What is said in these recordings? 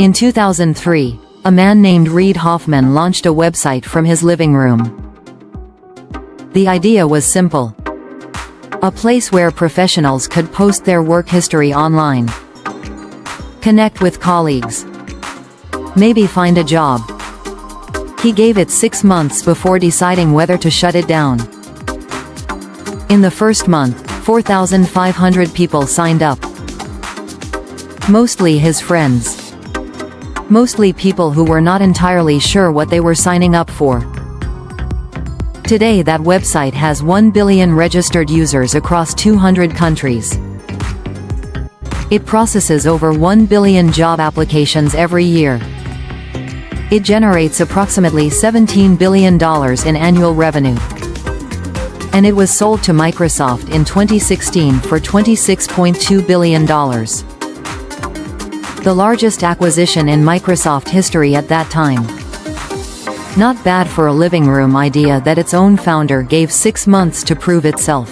In 2003, a man named Reid Hoffman launched a website from his living room. The idea was simple. A place where professionals could post their work history online. Connect with colleagues. Maybe find a job. He gave it 6 months before deciding whether to shut it down. In the first month, 4,500 people signed up. Mostly his friends. Mostly people who were not entirely sure what they were signing up for. Today that website has 1 billion registered users across 200 countries. It processes over 1 billion job applications every year. It generates approximately $17 billion in annual revenue. And it was sold to Microsoft in 2016 for $26.2 billion. The largest acquisition in Microsoft history at that time. Not bad for a living room idea that its own founder gave 6 months to prove itself.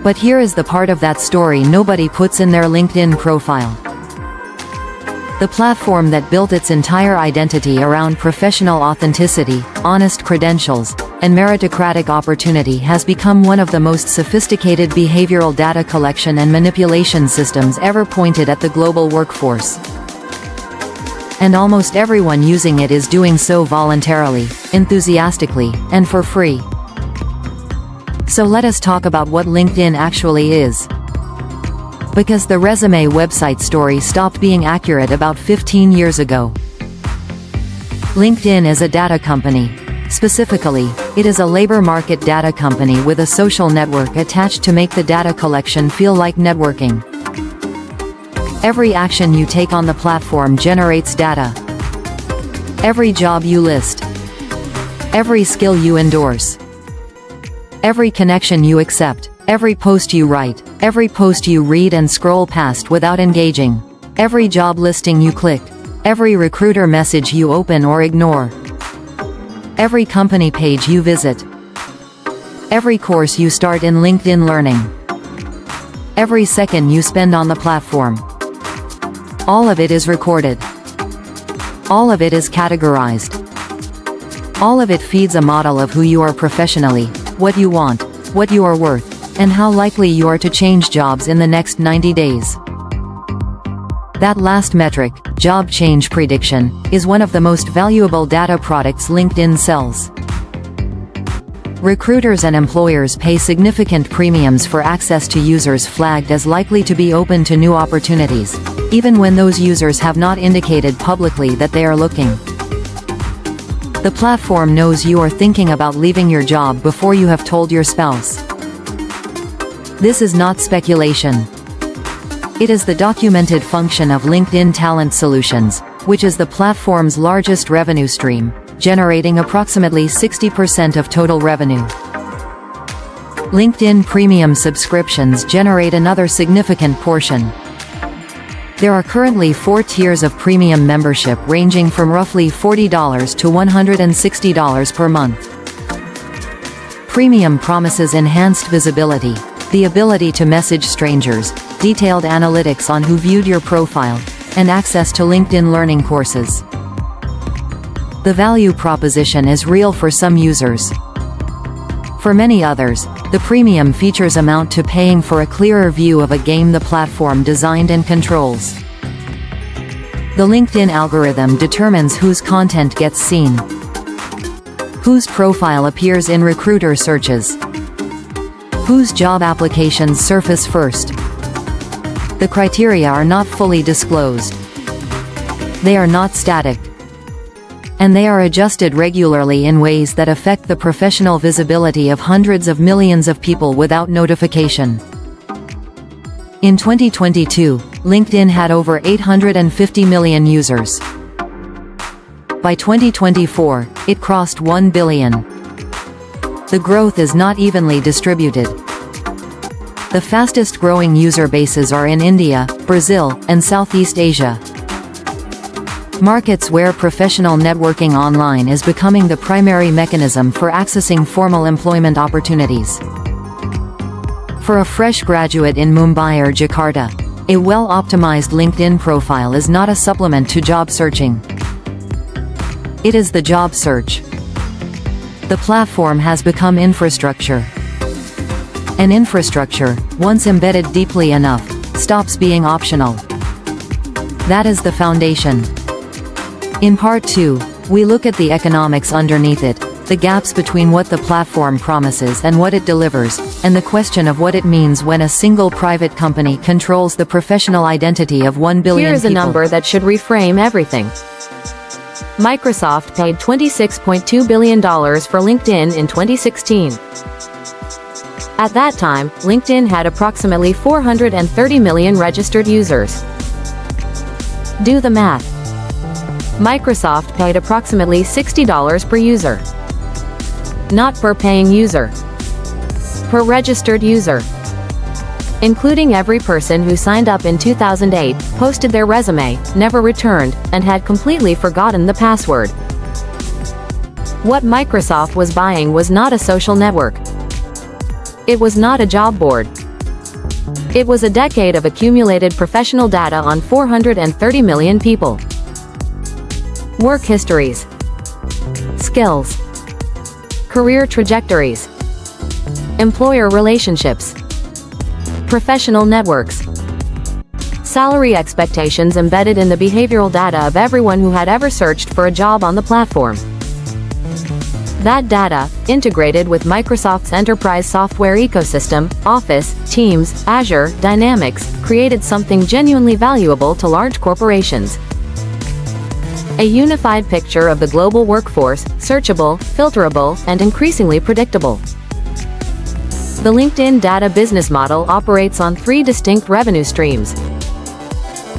But here is the part of that story nobody puts in their LinkedIn profile. The platform that built its entire identity around professional authenticity, honest credentials, and meritocratic opportunity has become one of the most sophisticated behavioral data collection and manipulation systems ever pointed at the global workforce. And almost everyone using it is doing so voluntarily, enthusiastically, and for free. So let us talk about what LinkedIn actually is. Because the resume website story stopped being accurate about 15 years ago. LinkedIn is a data company. Specifically, it is a labor market data company with a social network attached to make the data collection feel like networking. Every action you take on the platform generates data. Every job you list. Every skill you endorse. Every connection you accept. Every post you write. Every post you read and scroll past without engaging. Every job listing you click. Every recruiter message you open or ignore. Every company page you visit. Every course you start in LinkedIn Learning. Every second you spend on the platform. All of it is recorded. All of it is categorized. All of it feeds a model of who you are professionally, what you want, what you are worth, and how likely you are to change jobs in the next 90 days. That last metric, job change prediction, is one of the most valuable data products LinkedIn sells. Recruiters and employers pay significant premiums for access to users flagged as likely to be open to new opportunities, even when those users have not indicated publicly that they are looking. The platform knows you are thinking about leaving your job before you have told your spouse. This is not speculation. It is the documented function of LinkedIn Talent Solutions, which is the platform's largest revenue stream, generating approximately 60% of total revenue. LinkedIn Premium subscriptions generate another significant portion. There are currently 4 tiers of premium membership ranging from roughly $40 to $160 per month. Premium promises enhanced visibility, the ability to message strangers, detailed analytics on who viewed your profile, and access to LinkedIn Learning courses. The value proposition is real for some users. For many others, the premium features amount to paying for a clearer view of a game the platform designed and controls. The LinkedIn algorithm determines whose content gets seen, whose profile appears in recruiter searches, whose job applications surface first. The criteria are not fully disclosed. They are not static. And they are adjusted regularly in ways that affect the professional visibility of hundreds of millions of people without notification. In 2022, LinkedIn had over 850 million users. By 2024, it crossed 1 billion. The growth is not evenly distributed. The fastest growing user bases are in India, Brazil, and Southeast Asia. Markets where professional networking online is becoming the primary mechanism for accessing formal employment opportunities. For a fresh graduate in Mumbai or Jakarta, A well-optimized LinkedIn profile is not a supplement to job searching. It is the job search. The platform has become infrastructure. An infrastructure, once embedded deeply enough, stops being optional. That is the foundation. In part 2, we look at the economics underneath it, the gaps between what the platform promises and what it delivers, and the question of what it means when a single private company controls the professional identity of 1 billion Here is people. a number that should reframe everything. Microsoft paid $26.2 billion for LinkedIn in 2016. At that time, LinkedIn had approximately 430 million registered users. Do the math. Microsoft paid approximately $60 per user. Not per paying user. Per registered user. Including every person who signed up in 2008, posted their resume, never returned, and had completely forgotten the password. What Microsoft was buying was not a social network. It was not a job board. It was a decade of accumulated professional data on 430 million people. Work histories. Skills. Career trajectories. Employer relationships. Professional networks. Salary expectations embedded in the behavioral data of everyone who had ever searched for a job on the platform. That data, integrated with Microsoft's enterprise software ecosystem, Office, Teams, Azure, Dynamics, created something genuinely valuable to large corporations. A unified picture of the global workforce, searchable, filterable, and increasingly predictable. The LinkedIn data business model operates on 3 distinct revenue streams.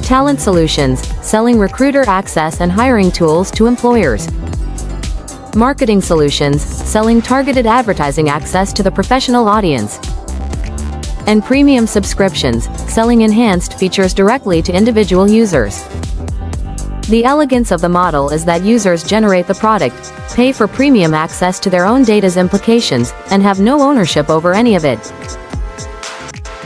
Talent solutions, selling recruiter access and hiring tools to employers. Marketing solutions, selling targeted advertising access to the professional audience. And premium subscriptions, selling enhanced features directly to individual users. The elegance of the model is that users generate the product, pay for premium access to their own data's implications, and have no ownership over any of it.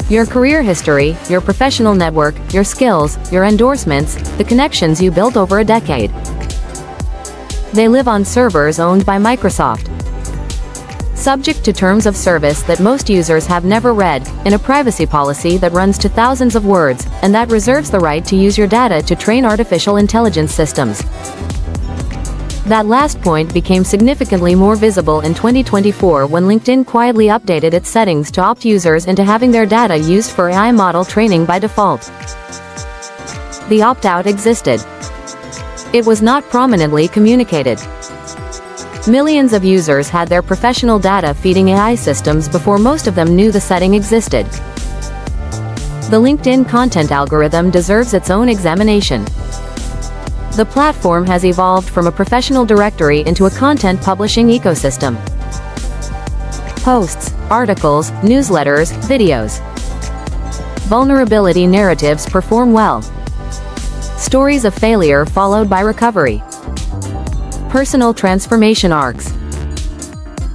Your career history, your professional network, your skills, your endorsements, the connections you built over a decade. They live on servers owned by Microsoft. Subject to terms of service that most users have never read, in a privacy policy that runs to thousands of words, and that reserves the right to use your data to train artificial intelligence systems. That last point became significantly more visible in 2024 when LinkedIn quietly updated its settings to opt users into having their data used for AI model training by default. The opt-out existed. It was not prominently communicated. Millions of users had their professional data feeding AI systems before most of them knew the setting existed. The LinkedIn content algorithm deserves its own examination. The platform has evolved from a professional directory into a content publishing ecosystem. Posts, articles, newsletters, videos. Vulnerability narratives perform well. Stories of failure followed by recovery. Personal transformation arcs.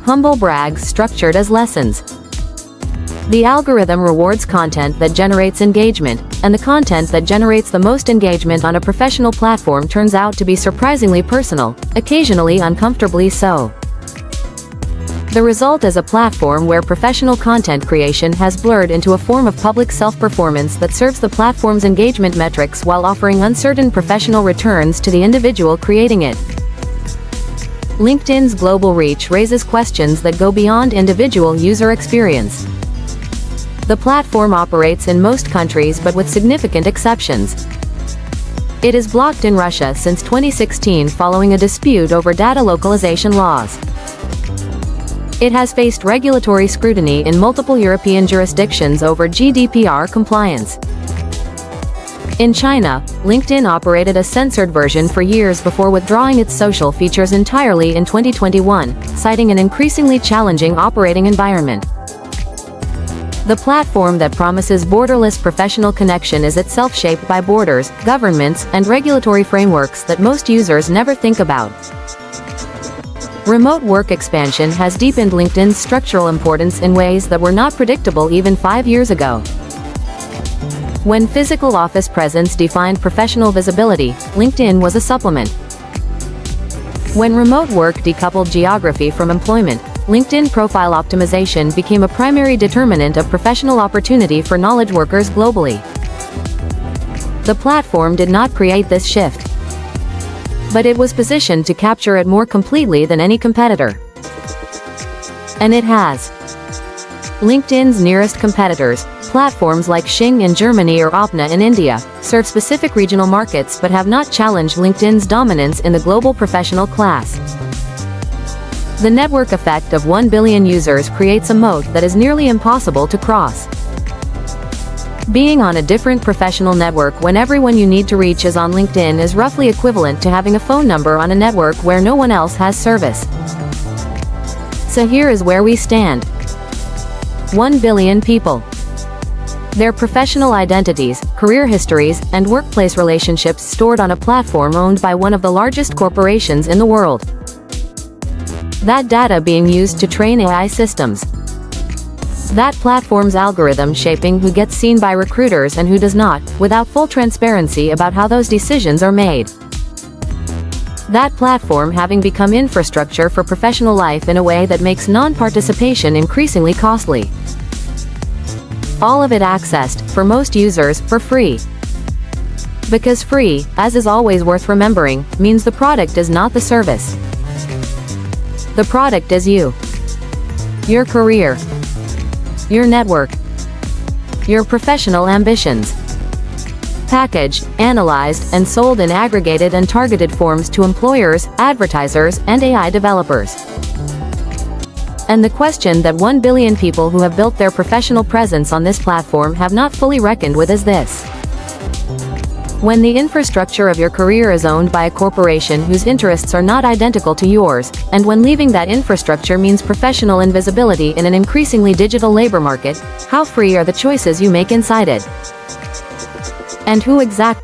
Humble brags structured as lessons. The algorithm rewards content that generates engagement, and the content that generates the most engagement on a professional platform turns out to be surprisingly personal, occasionally uncomfortably so. The result is a platform where professional content creation has blurred into a form of public self-performance that serves the platform's engagement metrics while offering uncertain professional returns to the individual creating it. LinkedIn's global reach raises questions that go beyond individual user experience. The platform operates in most countries but with significant exceptions. It is blocked in Russia since 2016 following a dispute over data localization laws. It has faced regulatory scrutiny in multiple European jurisdictions over GDPR compliance. In China, LinkedIn operated a censored version for years before withdrawing its social features entirely in 2021, citing an increasingly challenging operating environment. The platform that promises borderless professional connection is itself shaped by borders, governments, and regulatory frameworks that most users never think about. Remote work expansion has deepened LinkedIn's structural importance in ways that were not predictable even 5 years ago. When physical office presence defined professional visibility, LinkedIn was a supplement. When remote work decoupled geography from employment, LinkedIn profile optimization became a primary determinant of professional opportunity for knowledge workers globally. The platform did not create this shift, but it was positioned to capture it more completely than any competitor. And it has. LinkedIn's nearest competitors, platforms like Xing in Germany or Opna in India, serve specific regional markets but have not challenged LinkedIn's dominance in the global professional class. The network effect of 1 billion users creates a moat that is nearly impossible to cross. Being on a different professional network when everyone you need to reach is on LinkedIn is roughly equivalent to having a phone number on a network where no one else has service. So here is where we stand. 1 billion people. Their professional identities, career histories, and workplace relationships stored on a platform owned by one of the largest corporations in the world. That data being used to train AI systems. That platform's algorithm shaping who gets seen by recruiters and who does not, without full transparency about how those decisions are made. That platform having become infrastructure for professional life in a way that makes non-participation increasingly costly. All of it accessed, for most users, for free. Because free, as is always worth remembering, means the product is not the service. The product is you. Your career. Your network. Your professional ambitions. Packaged, analyzed, and sold in aggregated and targeted forms to employers, advertisers, and AI developers. And the question that 1 billion people who have built their professional presence on this platform have not fully reckoned with is this. When the infrastructure of your career is owned by a corporation whose interests are not identical to yours, and when leaving that infrastructure means professional invisibility in an increasingly digital labor market, how free are the choices you make inside it? And who exactly